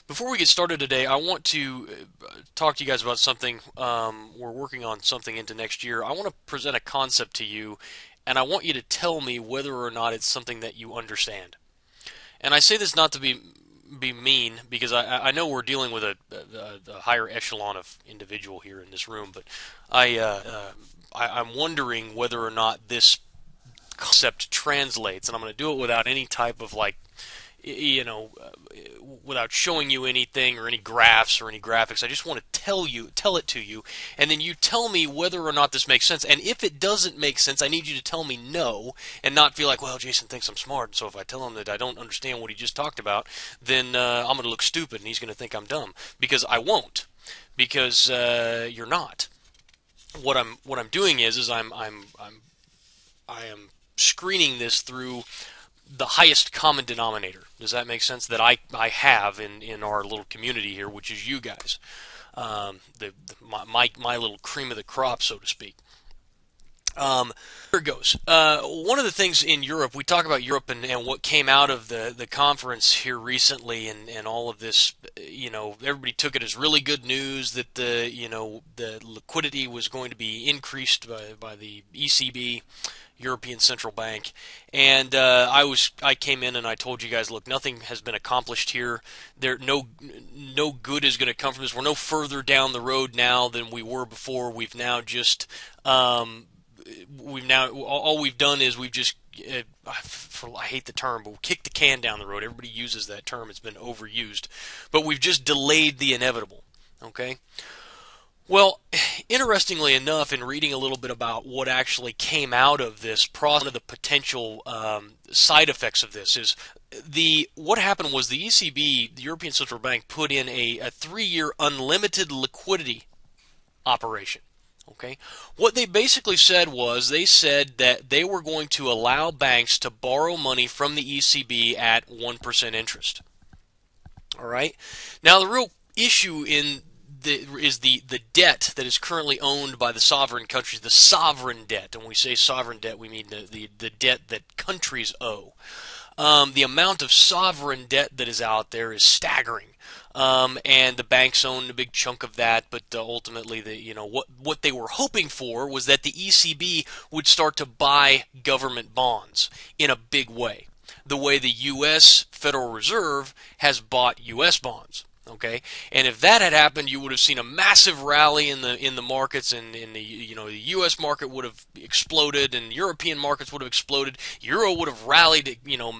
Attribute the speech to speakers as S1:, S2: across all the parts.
S1: Before we get started today, I want to talk to you guys about something. We're working on something into next year. I want to present a concept to you, and I want you to tell me whether or not it's something that you understand. And I say this not to be mean, because I know we're dealing with a higher echelon of individual here in this room, but I'm wondering whether or not this concept translates, and I'm going to do it without any type of without showing you anything or any graphs or any graphics. I just want to tell it to you, and then you tell me whether or not this makes sense. And if it doesn't make sense, I need you to tell me no, and not feel like, well, Jason thinks I'm smart, so if I tell him that I don't understand what he just talked about, then I'm going to look stupid, and he's going to think I'm dumb. Because I won't. Because you're not. What I'm doing is I am screening this through the highest common denominator. Does that make sense? That I have in our little community here, which is you guys, my little cream of the crop, so to speak. Here it goes. One of the things in Europe, we talk about Europe and what came out of the conference here recently, and all of this. Everybody took it as really good news that the liquidity was going to be increased by the ECB. European Central Bank, and I came in and I told you guys, look, nothing has been accomplished here. No good is going to come from this. We're no further down the road now than we were before. We've now just all we've done is we've just I hate the term, but we'll kick the can down the road. Everybody uses that term. It's been overused, but we've just delayed the inevitable. Okay. Well, interestingly enough, in reading a little bit about what actually came out of this process, one of the potential side effects of this is what happened was the ECB, the European Central Bank, put in a 3-year unlimited liquidity operation. Okay, what they basically said was they said that they were going to allow banks to borrow money from the ECB at 1% interest. All right, now the real issue is the debt that is currently owned by the sovereign countries, the sovereign debt. And when we say sovereign debt, we mean the debt that countries owe. The amount of sovereign debt that is out there is staggering. And the banks own a big chunk of that, but ultimately, what they were hoping for was that the ECB would start to buy government bonds in a big way, the way the U.S. Federal Reserve has bought U.S. bonds. Okay, and if that had happened, you would have seen a massive rally in the markets, and the U.S. market would have exploded, and European markets would have exploded. Euro would have rallied,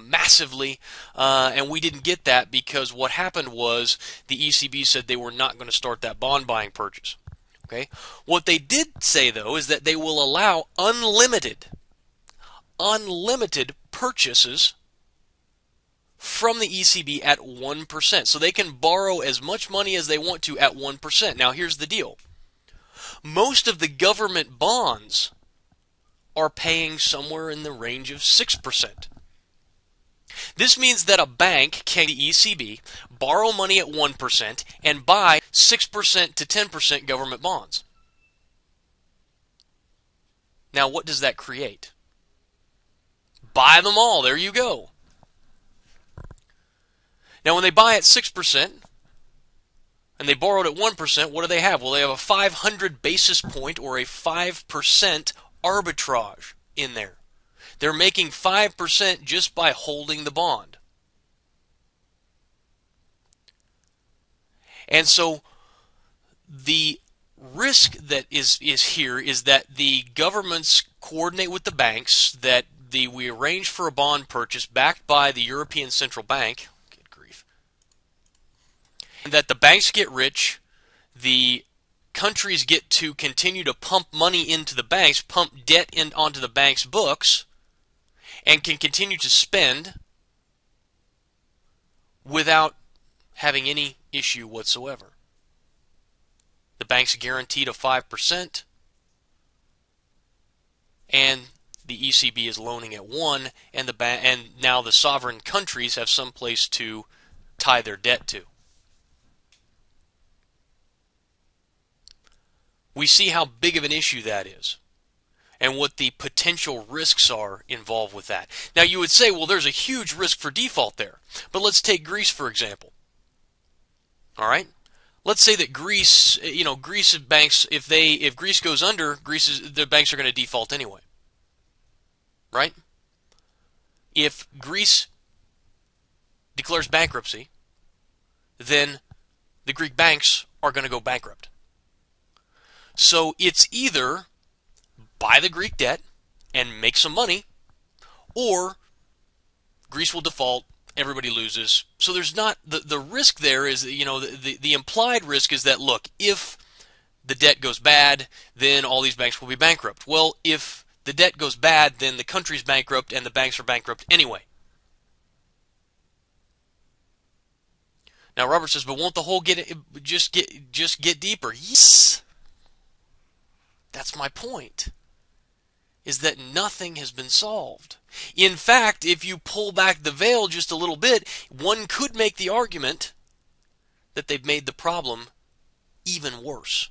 S1: massively, and we didn't get that because what happened was the ECB said they were not going to start that bond buying purchase. Okay, what they did say though is that they will allow unlimited purchases from the ECB at 1%. So they can borrow as much money as they want to at 1%. Now here's the deal. Most of the government bonds are paying somewhere in the range of 6%. This means that a bank can, the ECB, borrow money at 1% and buy 6% to 10% government bonds. Now what does that create? Buy them all. There you go. Now, when they buy at 6% and they borrowed at 1%, what do they have? Well, they have a 500 basis point or a 5% arbitrage in there. They're making 5% just by holding the bond. And so the risk that is here is that the governments coordinate with the banks, that we arrange for a bond purchase backed by the European Central Bank, that the banks get rich, the countries get to continue to pump money into the banks, pump debt onto the banks' books, and can continue to spend without having any issue whatsoever. The banks guaranteed a 5%, and the ECB is loaning at 1%, and now the sovereign countries have some place to tie their debt to. We see how big of an issue that is and what the potential risks are involved with that. Now you would say, well, there's a huge risk for default there. But let's take Greece, for example. All right. Let's say that Greece, Greece banks, if Greece goes under, the banks are going to default anyway, right? If Greece declares bankruptcy, then the Greek banks are going to go bankrupt. So it's either buy the Greek debt and make some money, or Greece will default, everybody loses. So there's not the risk there is, the implied risk is that, look, if the debt goes bad, then all these banks will be bankrupt. Well, if the debt goes bad, then the country's bankrupt and the banks are bankrupt anyway. Now Robert says, but won't the hole just get deeper? Yes. That's my point. Is that nothing has been solved. In fact, if you pull back the veil just a little bit, one could make the argument that they've made the problem even worse.